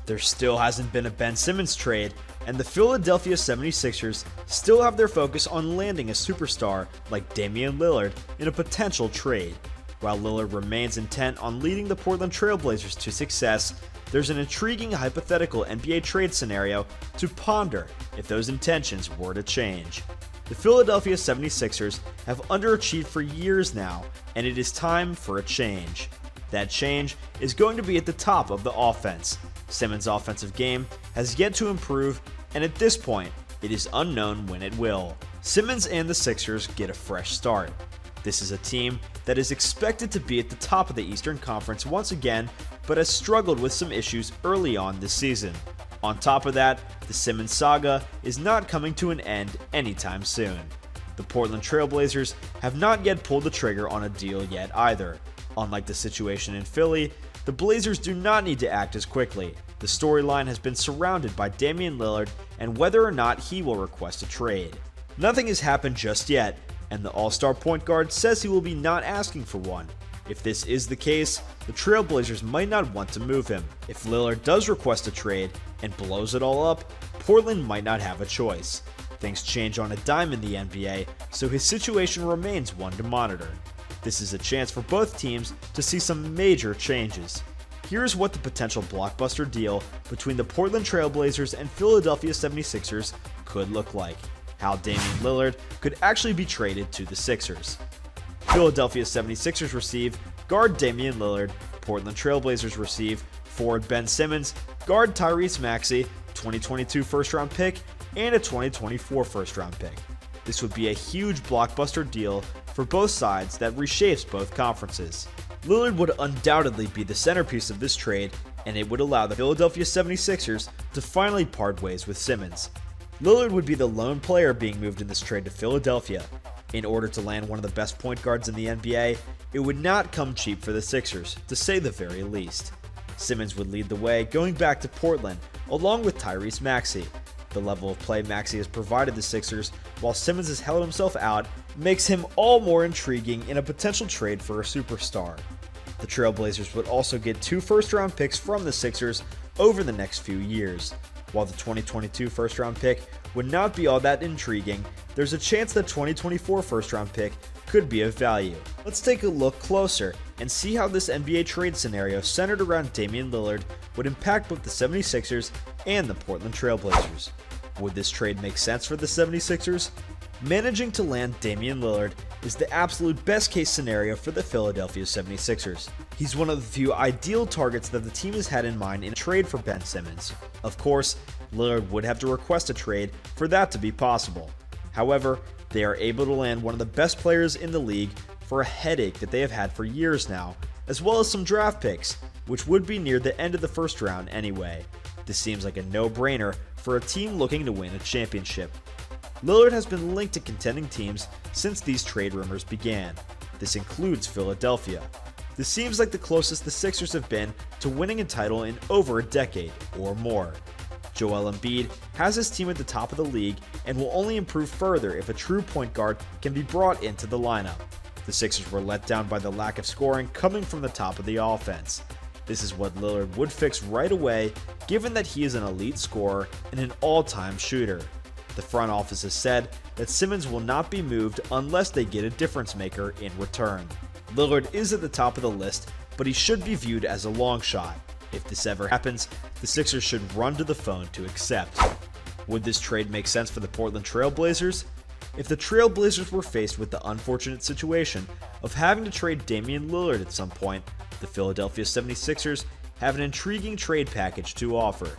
There still hasn't been a Ben Simmons trade, and the Philadelphia 76ers still have their focus on landing a superstar like Damian Lillard in a potential trade. While Lillard remains intent on leading the Portland Trail Blazers to success, there's an intriguing hypothetical NBA trade scenario to ponder if those intentions were to change. The Philadelphia 76ers have underachieved for years now, and it is time for a change. That change is going to be at the top of the offense. Simmons' offensive game has yet to improve, and at this point, it is unknown when it will. Simmons and the Sixers get a fresh start. This is a team that is expected to be at the top of the Eastern Conference once again, but has struggled with some issues early on this season. On top of that, the Simmons saga is not coming to an end anytime soon. The Portland Trail Blazers have not yet pulled the trigger on a deal yet either. Unlike the situation in Philly, the Blazers do not need to act as quickly. The storyline has been surrounded by Damian Lillard and whether or not he will request a trade. Nothing has happened just yet, and the All-Star point guard says he will be not asking for one. If this is the case, the Trail Blazers might not want to move him. If Lillard does request a trade and blows it all up, Portland might not have a choice. Things change on a dime in the NBA, so his situation remains one to monitor. This is a chance for both teams to see some major changes. Here's what the potential blockbuster deal between the Portland Trail Blazers and Philadelphia 76ers could look like. How Damian Lillard could actually be traded to the Sixers. Philadelphia 76ers receive guard Damian Lillard, Portland Trail Blazers receive forward Ben Simmons, guard Tyrese Maxey, 2022 first-round pick, and a 2024 first-round pick. This would be a huge blockbuster deal for both sides that reshapes both conferences. Lillard would undoubtedly be the centerpiece of this trade, and it would allow the Philadelphia 76ers to finally part ways with Simmons. Lillard would be the lone player being moved in this trade to Philadelphia. In order to land one of the best point guards in the NBA, it would not come cheap for the Sixers, to say the very least. Simmons would lead the way going back to Portland, along with Tyrese Maxey. The level of play Maxey has provided the Sixers, while Simmons has held himself out, makes him all more intriguing in a potential trade for a superstar. The Trail Blazers would also get 2 first-round picks from the Sixers over the next few years. While the 2022 first-round pick would not be all that intriguing, there's a chance the 2024 first-round pick could be of value. Let's take a look closer and see how this NBA trade scenario centered around Damian Lillard would impact both the 76ers and the Portland Trail Blazers. Would this trade make sense for the 76ers? Managing to land Damian Lillard is the absolute best case scenario for the Philadelphia 76ers. He's one of the few ideal targets that the team has had in mind in a trade for Ben Simmons. Of course, Lillard would have to request a trade for that to be possible. However, they are able to land one of the best players in the league for a headache that they have had for years now, as well as some draft picks, which would be near the end of the first round anyway. This seems like a no-brainer for a team looking to win a championship. Lillard has been linked to contending teams since these trade rumors began. This includes Philadelphia. This seems like the closest the Sixers have been to winning a title in over a decade or more. Joel Embiid has his team at the top of the league and will only improve further if a true point guard can be brought into the lineup. The Sixers were let down by the lack of scoring coming from the top of the offense. This is what Lillard would fix right away, given that he is an elite scorer and an all-time shooter. The front office has said that Simmons will not be moved unless they get a difference maker in return. Lillard is at the top of the list, but he should be viewed as a long shot. If this ever happens, the Sixers should run to the phone to accept. Would this trade make sense for the Portland Trail Blazers? If the Trail Blazers were faced with the unfortunate situation of having to trade Damian Lillard at some point, the Philadelphia 76ers have an intriguing trade package to offer.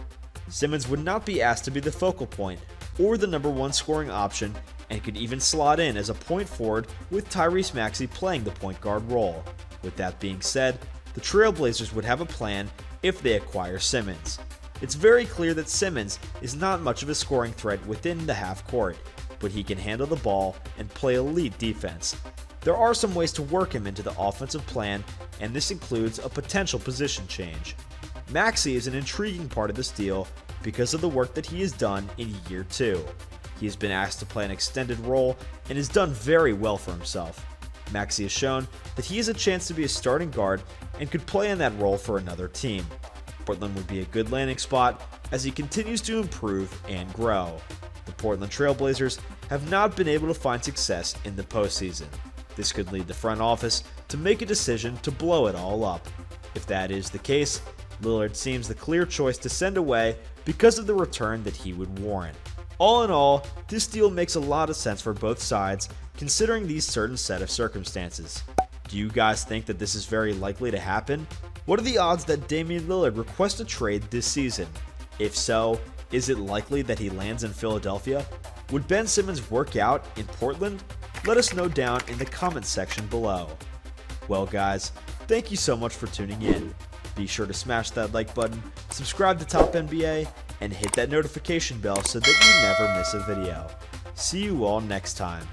Simmons would not be asked to be the focal point or the number 1 scoring option, and could even slot in as a point forward with Tyrese Maxey playing the point guard role. With that being said, the Trail Blazers would have a plan if they acquire Simmons. It's very clear that Simmons is not much of a scoring threat within the half court, but he can handle the ball and play elite defense. There are some ways to work him into the offensive plan, and this includes a potential position change. Maxey is an intriguing part of this deal because of the work that he has done in year 2. He has been asked to play an extended role and has done very well for himself. Maxey has shown that he has a chance to be a starting guard and could play in that role for another team. Portland would be a good landing spot as he continues to improve and grow. The Portland Trail Blazers have not been able to find success in the postseason. This could lead the front office to make a decision to blow it all up. If that is the case, Lillard seems the clear choice to send away because of the return that he would warrant. All in all, this deal makes a lot of sense for both sides considering these certain set of circumstances. Do you guys think that this is very likely to happen? What are the odds that Damian Lillard requests a trade this season? If so, is it likely that he lands in Philadelphia? Would Ben Simmons work out in Portland? Let us know down in the comments section below. Well guys, thank you so much for tuning in. Be sure to smash that like button, subscribe to Top NBA, and hit that notification bell so that you never miss a video. See you all next time.